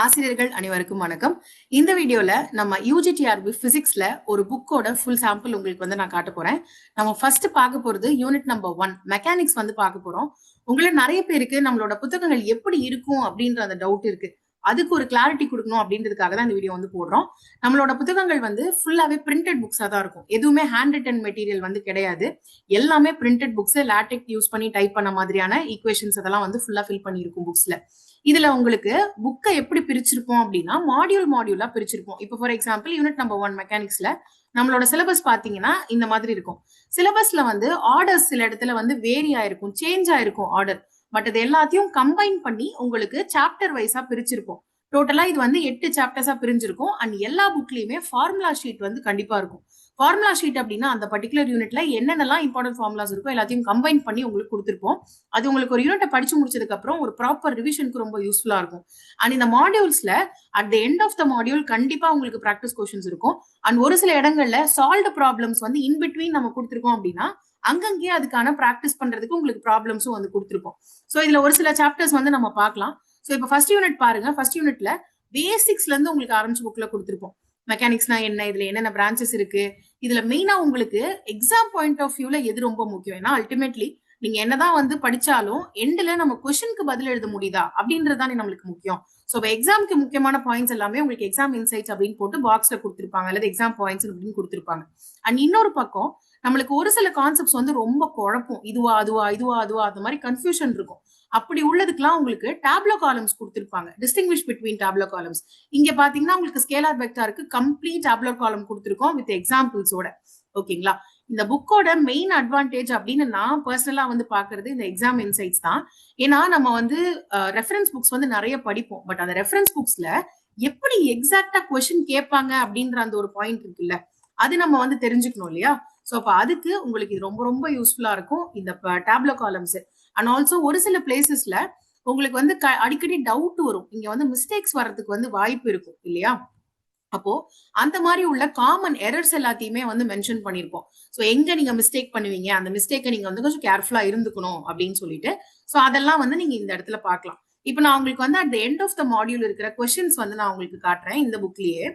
ஆசிரியர்கள் அனைவருக்கும் வணக்கம். இந்த வீடியோல நம்ம யூஜிடிஆர்பி பிசிக்ஸ்ல ஒரு புக்கோட ஃபுல் சாம்பிள் உங்களுக்கு வந்து நான் காட்ட போறேன். நம்ம ஃபர்ஸ்ட் பார்க்க போறது யூனிட் நம்பர் 1 மெக்கானிக்ஸ் வந்து பார்க்க போறோம். உங்களை நிறைய பேருக்கு நம்மளோட புத்தகங்கள் எப்படி இருக்கும் அப்படின்ற அந்த டவுட் இருக்கு. அதுக்கு ஒரு கிளாரிட்டி கொடுக்கணும் அப்படின்றதுக்காக தான் இந்த வீடியோ வந்து போடுறோம். நம்மளோட புத்தகங்கள் வந்து ஃபுல்லாவே பிரிண்டட் புக்ஸா தான் இருக்கும். எதுவுமே ஹேண்ட் ரிட்டன் மெட்டீரியல் வந்து கிடையாது. எல்லாமே பிரிண்டட் புக்ஸ், லாடெக்ஸ் யூஸ் பண்ணி டைப் பண்ண மாதிரியான ஈக்குவேஷன்ஸ் அதெல்லாம் வந்து ஃபுல்லா ஃபில் பண்ணியிருக்கும் புக்ஸ்ல. இதுல உங்களுக்கு புக்கை எப்படி பிரிச்சிருப்போம் அப்படின்னா மாடியூலா பிரிச்சிருப்போம். இப்போ ஃபார் எக்ஸாம்பிள் யூனிட் நம்பர் 1 மெக்கானிக்ஸ்ல நம்மளோட சிலபஸ் பாத்தீங்கன்னா இந்த மாதிரி இருக்கும். சிலபஸ்ல வந்து ஆர்டர்ஸ் சில இடத்துல வந்து வேரி ஆயிருக்கும், சேஞ்ச் ஆயிருக்கும் ஆர்டர். பட் இது எல்லாத்தையும் கம்பைன் பண்ணி உங்களுக்கு சாப்டர் வைஸா பிரிச்சிருப்போம். டோட்டலா இது வந்து 8 சாப்டர்ஸா பிரிஞ்சிருக்கும். அண்ட் எல்லா புக்லயுமே ஃபார்முலா ஷீட் வந்து கண்டிப்பா இருக்கும். ஃபார்முலா ஷீட் அப்படின்னா அந்த பர்டிகுலர் யூனிட்ல என்னென்னலாம் இம்பார்ட்டன்ட் ஃபார்முலாஸ் இருக்கோ எல்லாத்தையும் கம்பைன் பண்ணி உங்களுக்கு கொடுத்துருப்போம். அது உங்களுக்கு ஒரு யூனிட்டை படிச்சு முடிச்சதுக்கு அப்புறம் ஒரு ப்ராப்பர் ரிவிஷனுக்கு ரொம்ப யூஸ்ஃபுல்லா இருக்கும். அண்ட் இந்த மாடியூல்ஸ்ல at the end of the module கண்டிப்பா உங்களுக்கு ப்ராக்டிஸ் கொஸ்டின்ஸ் இருக்கும். அண்ட் ஒரு சில இடங்கள்ல சால்வ்டு ப்ராப்ளம்ஸ் வந்து இன் பிட்வீன் நம்ம கொடுத்துருக்கோம் அப்படின்னா அங்கங்கேயே அதுக்கான ப்ராக்டிஸ் பண்றதுக்கு உங்களுக்கு ப்ராப்ளம்ஸும் வந்து கொடுத்துருக்கோம். ஸோ இதுல ஒரு சில சாப்டர்ஸ் வந்து நம்ம பார்க்கலாம். ஸோ இப்போ ஃபர்ஸ்ட் யூனிட் பாருங்க. ஃபர்ஸ்ட் யூனிட்ல பேசிக்ஸ்ல இருந்து உங்களுக்கு ஆரம்பிச்சு புக்ல கொடுத்துருப்போம். மெக்கானிக்ஸ்னா என்ன, இதுல என்னென்ன பிரான்ச்சஸ் இருக்கு, இதுல மெயினா உங்களுக்கு எக்ஸாம் பாயிண்ட் ஆஃப் வியூல எது ரொம்ப முக்கியம். ஏன்னா அல்டிமேட்லி நீங்க என்னதான் வந்து படிச்சாலும் எண்ட்ல நம்ம கொஸ்டினுக்கு பதில் எழுத முடியுதா அப்படின்றதுதானே நம்மளுக்கு முக்கியம். ஸோ இப்போ எக்ஸாமுக்கு முக்கியமான பாயிண்ட்ஸ் எல்லாமே உங்களுக்கு எக்ஸாம் இன்சைட்ஸ் அப்படின்னு போட்டு பாக்ஸ்ல கொடுத்துருப்பாங்க, அல்லது எக்ஸாம் பாயிண்ட்ஸ் அப்படின்னு கொடுத்துருப்பாங்க. அண்ட் இன்னொரு பக்கம் நம்மளுக்கு ஒரு சில கான்செப்ட்ஸ் வந்து ரொம்ப குழப்பம். இதுவா அதுவா இதுவா அதுவா அந்த மாதிரி கன்ஃபியூஷன் இருக்கும். அப்படி உள்ளதுக்கெல்லாம் உங்களுக்கு டேப்லோ காலம்ஸ் கொடுத்துருப்பாங்க, டிஸ்டிங்விஷ் பிட்வீன் டேப்லோ காலம்ஸ். இங்க பாத்தீங்கன்னா உங்களுக்கு ஸ்கேலார் வெக்டாருக்கு கம்ப்ளீட் டேப்லோ காலம் கொடுத்துருக்கோம் வித் எக்ஸாம்பிள்ஸோட. ஓகேங்களா? இந்த புக்கோட மெயின் அட்வான்டேஜ் அப்படின்னு நான் பர்சனலா வந்து பாக்குறது இந்த எக்ஸாம் இன்சைட்ஸ் தான். ஏன்னா நம்ம வந்து ரெஃபரன்ஸ் புக்ஸ் வந்து நிறைய படிப்போம். பட் அந்த ரெஃபரன்ஸ் புக்ஸ்ல எப்படி எக்ஸாக்டா கொஸ்டின் கேட்பாங்க அப்படின்ற அந்த ஒரு பாயிண்ட் இருக்குல்ல, அது நம்ம வந்து தெரிஞ்சுக்கணும் இல்லையா? சோ அப்ப அதுக்கு உங்களுக்கு இது ரொம்ப ரொம்ப யூஸ்ஃபுல்லா இருக்கும் இந்த டேப்லோ காலம்ஸ். அண்ட் ஆல்சோ ஒரு சில பிளேசஸ்ல உங்களுக்கு வந்து அடிக்கடி டவுட் வரும். இங்க வந்து மிஸ்டேக்ஸ் வர்றதுக்கு வந்து வாய்ப்பு இருக்கும் இல்லையா? அப்போ அந்த மாதிரி உள்ள காமன் எரர்ஸ் எல்லாத்தையுமே வந்து மென்ஷன் பண்ணிருப்போம். சோ எங்க நீங்க மிஸ்டேக் பண்ணுவீங்க, அந்த மிஸ்டேக்கை நீங்க வந்து கொஞ்சம் கேர்ஃபுல்லா இருந்துக்கணும் அப்படின்னு சொல்லிட்டு சோ அதெல்லாம் வந்து நீங்க இந்த இடத்துல பார்க்கலாம். இப்போ நான் உங்களுக்கு வந்து at the end of the module இருக்கிற கொஸ்டின்ஸ் வந்து நான் உங்களுக்கு காட்டுறேன் இந்த புக்லயே.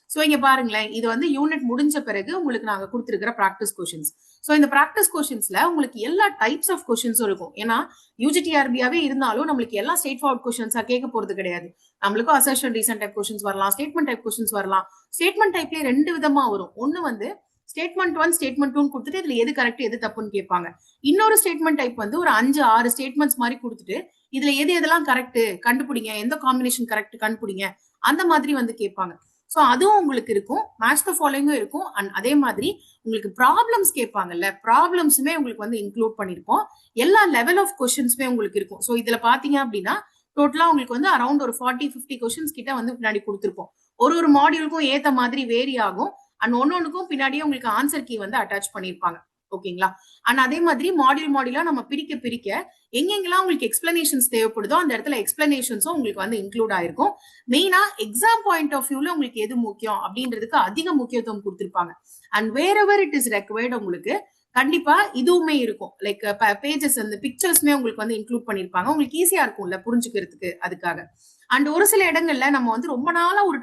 சோ இங்க பாருங்களேன், இது வந்து யூனிட் முடிஞ்ச பிறகு உங்களுக்கு நாங்க கொடுத்துருக்கிற ப்ராக்டிஸ் கொஸ்டின்ஸ். சோ இந்த ப்ராக்டிஸ் கொஸ்டின்ஸ்ல உங்களுக்கு எல்லா டைப்ஸ் ஆஃப் கொஸ்டின்ஸும் இருக்கும். ஏன்னா யூஜிடிஆர்பியாவே இருந்தாலும் நம்மளுக்கு எல்லாம் ஸ்ட்ரெயிட் ஃபார்வர்ட் கொஸ்டின்ஸா கேட்க போறது கிடையாது. நம்மளுக்கும் அசர்ஷன் ரீசன் டைப் கொஸ்டின்ஸ் வரலாம், ஸ்டேட்மெண்ட் டைப் கொஸ்டின்ஸ் வரலாம். ஸ்டேட்மெண்ட் டைப்லயே 2 விதமா வரும். ஒன்னு வந்து ஸ்டேட்மெண்ட் 1 ஸ்டேட்மெண்ட் 2 கொடுத்துட்டு இதுல எது கரெக்ட் எது தப்புன்னு கேட்பாங்க. இன்னொரு ஸ்டேட்மெண்ட் டைப் வந்து ஒரு 5-6 ஸ்டேட்மெண்ட்ஸ் மாதிரி கொடுத்துட்டு இதுல எது எதெல்லாம் கரெக்ட் கண்டுபிடிங்க, எந்த காம்பினேஷன் கரெக்ட் கண்டுபிடிங்க, அந்த மாதிரி வந்து கேட்பாங்க. சோ அதுவும் உங்களுக்கு இருக்கும், மேட்ச் த ஃபாலோயிங்கும் இருக்கும். அண்ட் அதே மாதிரி உங்களுக்கு ப்ராப்ளம்ஸ் கேட்பாங்கல்ல, ப்ராப்ளம்ஸுமே உங்களுக்கு வந்து இன்க்ளூட் பண்ணிருப்போம். எல்லா லெவல் ஆஃப் கொஸ்டின்ஸுமே உங்களுக்கு இருக்கும். சோ இதுல பாத்தீங்க அப்படின்னா டோட்டலா உங்களுக்கு வந்து அரௌண்ட் ஒரு 40-50 கொஸ்டின்ஸ் கிட்ட வந்து பின்னாடி கொடுத்துருப்போம். ஒரு மாடியூலுக்கும் ஏத்த மாதிரி வேரி ஆகும். அண்ட் ஒன்னொன்னுக்கும் பின்னாடியே உங்களுக்கு ஆன்சர் கீ வந்து அட்டாச் பண்ணிருப்பாங்க. ஓகேங்களா? அண்ட் அதே மாதிரி மாடியூலா நம்ம பிரிக்க எங்கெங்கெல்லாம் உங்களுக்கு எக்ஸ்பிளனேஷன்ஸ் தேவைப்படுதோ அந்த இடத்துல எக்ஸ்பிளனேஷன்ஸும் உங்களுக்கு வந்து இன்க்ளூட் ஆயிருக்கும். மெயினா எக்ஸாம் பாயிண்ட் ஆஃப் வியூல உங்களுக்கு எது முக்கியம் அப்படின்றதுக்கு அதிக முக்கியத்துவம் கொடுத்திருப்பாங்க. And wherever it is required உங்களுக்கு கண்டிப்பா இதுவுமே இருக்கும். லைக் பேஜஸ் அந்த பிக்சர்ஸ்மே உங்களுக்கு வந்து இன்க்ளூட் பண்ணிருப்பாங்க. உங்களுக்கு ஈஸியா இருக்கும்ல புரிஞ்சுக்கிறதுக்கு, அதுக்காக. அண்ட் ஒரு சில இடங்கள்ல நம்ம வந்து ரொம்ப நாளா ஒரு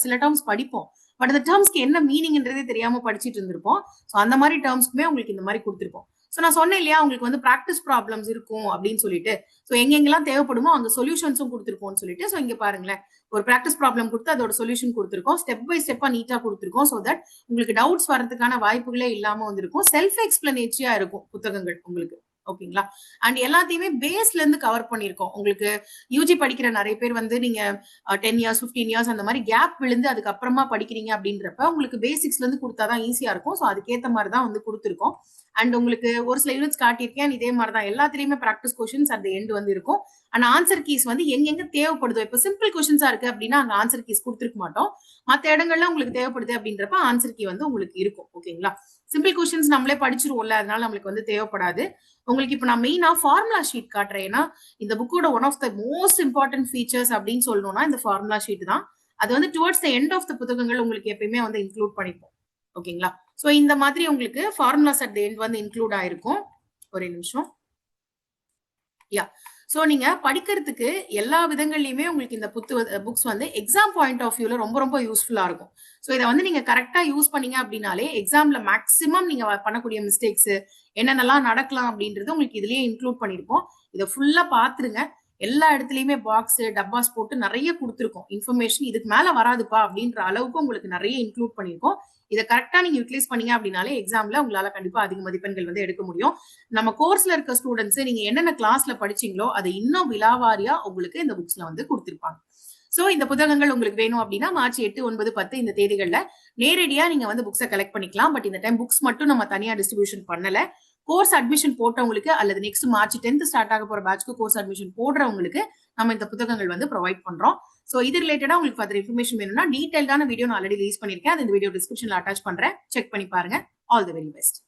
சில டேர்ம்ஸ் படிப்போம். பட் அந்த டேர்ம்ஸ்க்கு என்ன மீனிங்ன்றதே தெரியாம படிச்சுட்டு இருந்திருப்போம். ஸோ அந்த மாதிரி டேர்ம்ஸ்க்குமே உங்களுக்கு இந்த மாதிரி கொடுத்துருப்போம். ஸோ நான் சொன்னேன் இல்லையா உங்களுக்கு வந்து ப்ராக்டிஸ் ப்ராப்ளம்ஸ் இருக்கும் அப்படின்னு சொல்லிட்டு. ஸோ எங்கெங்கெல்லாம் தேவைப்படுமோ அங்க சொல்யூஷன்ஸும் கொடுத்துருப்போம்னு சொல்லிட்டு. ஸோ இங்க பாருங்களேன், ஒரு ப்ராக்டிஸ் ப்ராப்ளம் கொடுத்து அதோட சொல்யூஷன் கொடுத்துருக்கோம். ஸ்டெப் பை ஸ்டெப்பா நீட்டா கொடுத்துருக்கோம். ஸோ தட் உங்களுக்கு டவுட்ஸ் வரதுக்கான வாய்ப்புகளே இல்லாம வந்திருக்கும். செல்ஃப் எக்ஸ்பிளனேட்டரியா இருக்கும் புத்தகங்கள் உங்களுக்கு. ஓகேங்களா? அண்ட் எல்லாத்தையுமே பேஸ்ல இருந்து கவர் பண்ணிருக்கோம். உங்களுக்கு யூஜி படிக்கிற நிறைய பேர் வந்து நீங்க 10 இயர்ஸ் 15 இயர்ஸ் அந்த மாதிரி கேப் விழுந்து அதுக்கப்புறமா படிக்கிறீங்க அப்படின்றப்ப உங்களுக்கு பேசிக்ஸ்ல இருந்து கொடுத்தாதான் ஈஸியா இருக்கும். ஸோ அதுக்கேற்ற மாதிரி தான் வந்து கொடுத்துருக்கோம். அண்ட் உங்களுக்கு ஒரு சில யூனிட்ஸ் காட்டியிருக்கேன். இதே மாதிரி தான் எல்லாத்துலயுமே practice questions at the end வந்து இருக்கும். அண்ட் ஆன்சர் கீஸ் வந்து எங்கெங்க தேவைப்படுதோ, இப்போ சிம்பிள் கொஸ்டின்ஸா இருக்கு அப்படின்னா அங்க ஆன்சர் கீஸ் கொடுத்துருக்க மாட்டோம். மற்ற இடங்கள்ல உங்களுக்கு தேவைப்படுது அப்படின்றப்ப ஆன்சர் கீ வந்து உங்களுக்கு இருக்கும். ஓகேங்களா? சிம்பிள் கொஸ்டின்ஸ் நம்மளே படிச்சிருவோம்ல, அதனால நம்மளுக்கு வந்து தேவைப்படாது. உங்களுக்கு இப்ப நான் மெயினா ஃபார்முலா ஷீட் காட்டுறேன். ஏன்னா இந்த புக்கோட one of the most important features அப்படின்னு சொல்லணும்னா இந்த ஃபார்முலா ஷீட் தான். அது வந்து towards the end of the புத்தகங்கள் உங்களுக்கு எப்பயுமே வந்து இன்க்ளூட் பண்ணிப்போம். ஓகேங்களா? சோ இந்த மாதிரி உங்களுக்கு ஃபார்முலாஸ் அட் த எண்ட் வந்து இன்க்ளூட் ஆயிருக்கும். ஒரே நிமிஷம். யா சோ நீங்க படிக்கிறதுக்கு எல்லா விதங்கள்லயுமே உங்களுக்கு இந்த புக்ஸ் வந்து எக்ஸாம் பாயிண்ட் ஆஃப் வியூல ரொம்ப ரொம்ப யூஸ்ஃபுல்லா இருக்கும். சோ இதை வந்து நீங்க கரெக்டா யூஸ் பண்ணீங்க அப்படின்னாலே எக்ஸாம்ல மேக்ஸிமம் நீங்க பண்ணக்கூடிய மிஸ்டேக்ஸ் என்னென்னலாம் நடக்கலாம் அப்படின்றது உங்களுக்கு இதுலயே இன்க்ளூட் பண்ணிருப்போம். இதை ஃபுல்லா பாத்துருங்க. எல்லா இடத்துலயுமே பாக்ஸ் டப்பாஸ் போட்டு நிறைய கொடுத்துருக்கோம் இன்ஃபர்மேஷன். இதுக்கு மேல வராதுப்பா அப்படின்ற அளவுக்கு உங்களுக்கு நிறைய இன்க்ளூட் பண்ணிருக்கோம். இதை கரெக்டா நீங்க யூட்டிலைஸ் பண்ணீங்க அப்படின்னாலே எக்ஸாம்ல உங்களால கண்டிப்பா அதிக மதிப்பெண்கள் வந்து எடுக்க முடியும். நம்ம கோர்ஸ்ல இருக்க ஸ்டூடெண்ட்ஸ் நீங்க என்னென்ன கிளாஸ்ல படிச்சீங்களோ அதை இன்னும் விலாவாரியா உங்களுக்கு இந்த புக்ஸ்ல வந்து கொடுத்திருப்பாங்க. சோ இந்த புத்தகங்கள் உங்களுக்கு வேணும் அப்படின்னா மார்ச் 8, 9, 10 இந்த தேதிகள்ல நேரடியா நீங்க வந்து புக்ஸை கலெக்ட் பண்ணிக்கலாம். பட் இந்த டைம் புக்ஸ் மட்டும் நம்ம தனியா டிஸ்ட்ரிபியூஷன் பண்ணல. கோர்ஸ் அட்மிஷன் போட்டவங்களுக்கு அல்லது நெக்ஸ்ட் மார்ச் 10th ஸ்டார்ட் ஆக போற பேட்ச்க்கு கோர்ஸ் அட்மிஷன் போடுறவங்களுக்கு நம்ம இந்த புத்தகங்கள் வந்து ப்ரொவைட் பண்றோம். சோ இது ரிலேட்டடா உங்களுக்கு ஃபர்தர் இன்ஃபர்மேஷன் வேணும்னா டீடைல்டான வீடியோ நான் ஆல்ரெடி ரிலீஸ் பண்ணிருக்கேன். அந்த வீடியோ டிஸ்கிரிப்ஷன்ல அட்டாச் பண்றேன். செக் பண்ணி பாருங்க. All the very best.